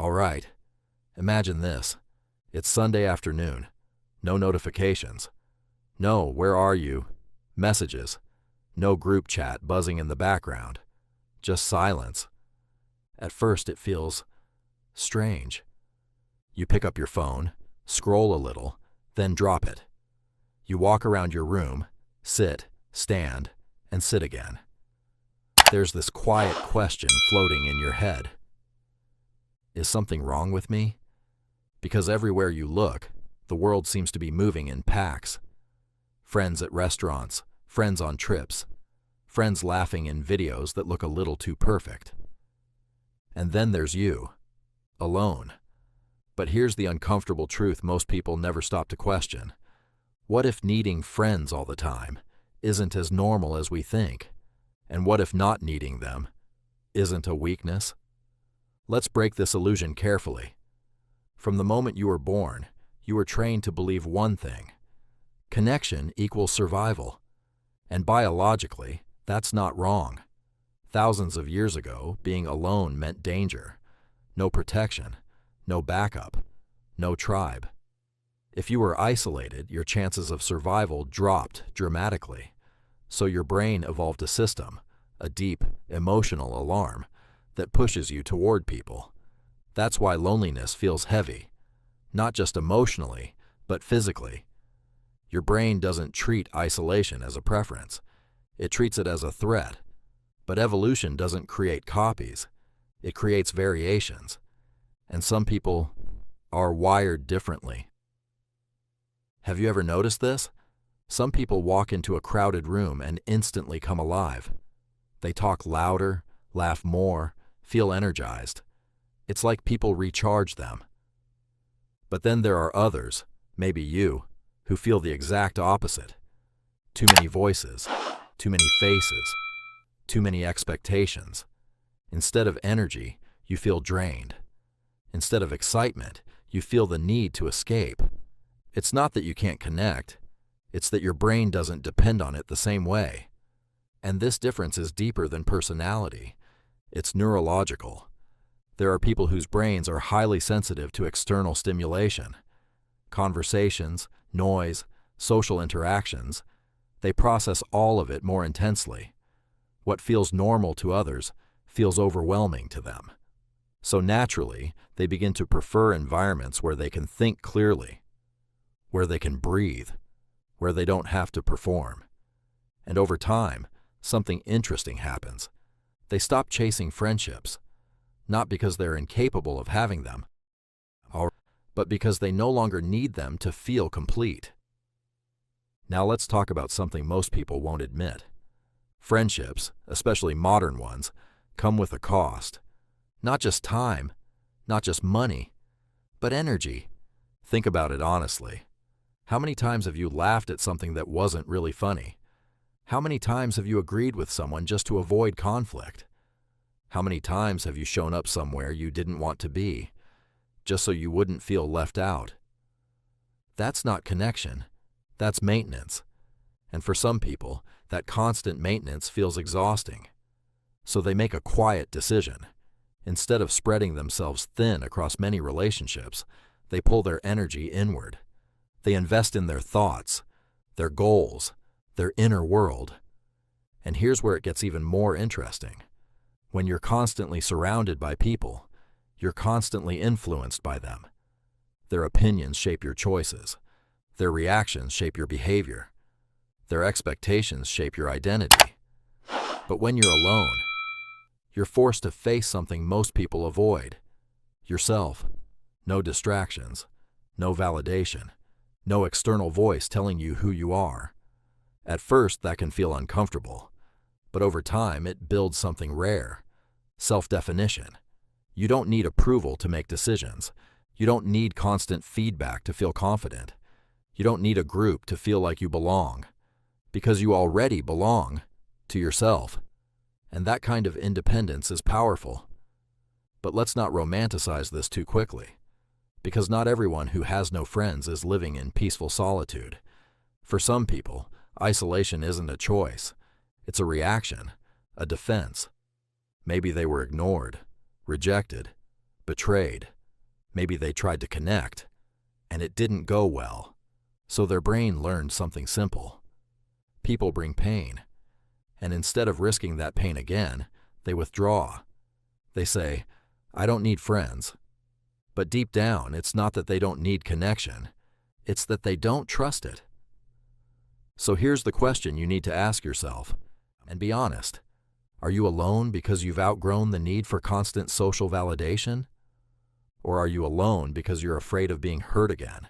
All right, imagine this. It's Sunday afternoon. No notifications. No, where are you? Messages. No group chat buzzing in the background. Just silence. At first it feels strange. You pick up your phone, scroll a little, then drop it. You walk around your room, sit, stand, and sit again. There's this quiet question floating in your head. Is something wrong with me? Because everywhere you look, the world seems to be moving in packs. Friends at restaurants, friends on trips, friends laughing in videos that look a little too perfect. And then there's you, alone. But here's the uncomfortable truth most people never stop to question. What if needing friends all the time isn't as normal as we think? And what if not needing them isn't a weakness? Let's break this illusion carefully. From the moment you were born, you were trained to believe one thing. Connection equals survival. And biologically, that's not wrong. Thousands of years ago, being alone meant danger. No protection, no backup, no tribe. If you were isolated, your chances of survival dropped dramatically. So your brain evolved a system, a deep, emotional alarm, that pushes you toward people. That's why loneliness feels heavy, not just emotionally, but physically. Your brain doesn't treat isolation as a preference. It treats it as a threat. But evolution doesn't create copies. It creates variations. And some people are wired differently. Have you ever noticed this? Some people walk into a crowded room and instantly come alive. They talk louder, laugh more, feel energized. It's like people recharge them. But then there are others, maybe you, who feel the exact opposite. Too many voices, too many faces, too many expectations. Instead of energy, you feel drained. Instead of excitement, you feel the need to escape. It's not that you can't connect. It's that your brain doesn't depend on it the same way. And this difference is deeper than personality. It's neurological. There are people whose brains are highly sensitive to external stimulation. Conversations, noise, social interactions, they process all of it more intensely. What feels normal to others feels overwhelming to them. So naturally, they begin to prefer environments where they can think clearly, where they can breathe, where they don't have to perform. And over time, something interesting happens. They stop chasing friendships, not because they're incapable of having them, but because they no longer need them to feel complete. Now let's talk about something most people won't admit. Friendships, especially modern ones, come with a cost. Not just time, not just money, but energy. Think about it honestly. How many times have you laughed at something that wasn't really funny? How many times have you agreed with someone just to avoid conflict? How many times have you shown up somewhere you didn't want to be, just so you wouldn't feel left out? That's not connection. That's maintenance. And for some people, that constant maintenance feels exhausting. So they make a quiet decision. Instead of spreading themselves thin across many relationships, they pull their energy inward. They invest in their thoughts, their goals, their inner world. And here's where it gets even more interesting. When you're constantly surrounded by people, you're constantly influenced by them. Their opinions shape your choices. Their reactions shape your behavior. Their expectations shape your identity. But when you're alone, you're forced to face something most people avoid. Yourself. No distractions. No validation. No external voice telling you who you are. At first, that can feel uncomfortable. But over time, it builds something rare. Self-definition. You don't need approval to make decisions. You don't need constant feedback to feel confident. You don't need a group to feel like you belong. Because you already belong to yourself. And that kind of independence is powerful. But let's not romanticize this too quickly. Because not everyone who has no friends is living in peaceful solitude. For some people, isolation isn't a choice. It's a reaction, a defense. Maybe they were ignored, rejected, betrayed, Maybe they tried to connect, and it didn't go well. So their brain learned something simple. People bring pain, and instead of risking that pain again, they withdraw. They say, I don't need friends. But deep down, it's not that they don't need connection. It's that they don't trust it. So here's the question you need to ask yourself, and be honest. Are you alone because you've outgrown the need for constant social validation? Or are you alone because you're afraid of being hurt again?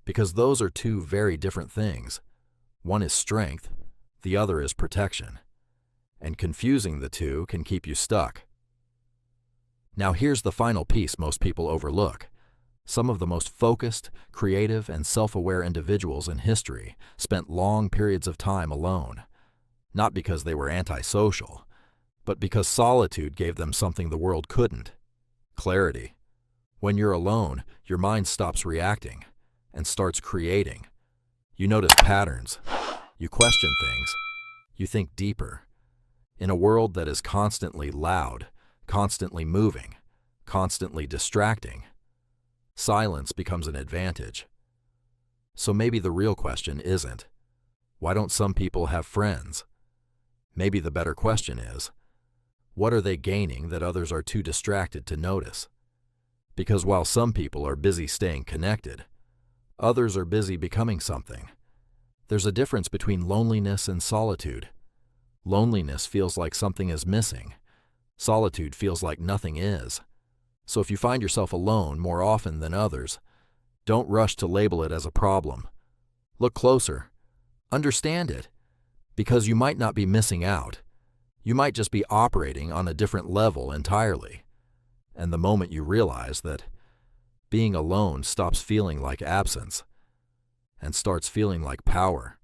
Because those are two very different things. One is strength, the other is protection. And confusing the two can keep you stuck. Now here's the final piece most people overlook. Some of the most focused, creative, and self-aware individuals in history spent long periods of time alone. Not because they were antisocial, but because solitude gave them something the world couldn't: clarity. When you're alone, your mind stops reacting and starts creating. You notice patterns. You question things. You think deeper. In a world that is constantly loud, constantly moving, constantly distracting, silence becomes an advantage. So maybe the real question isn't, why don't some people have friends? Maybe the better question is, what are they gaining that others are too distracted to notice? Because while some people are busy staying connected, others are busy becoming something. There's a difference between loneliness and solitude. Loneliness feels like something is missing. Solitude feels like nothing is. So if you find yourself alone more often than others, don't rush to label it as a problem. Look closer. Understand it. Because you might not be missing out. You might just be operating on a different level entirely. And the moment you realize that, being alone stops feeling like absence and starts feeling like power.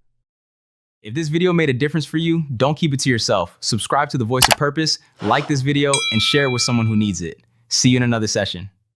If this video made a difference for you, don't keep it to yourself. Subscribe to The Voice of Purpose, like this video, and share it with someone who needs it. See you in another session.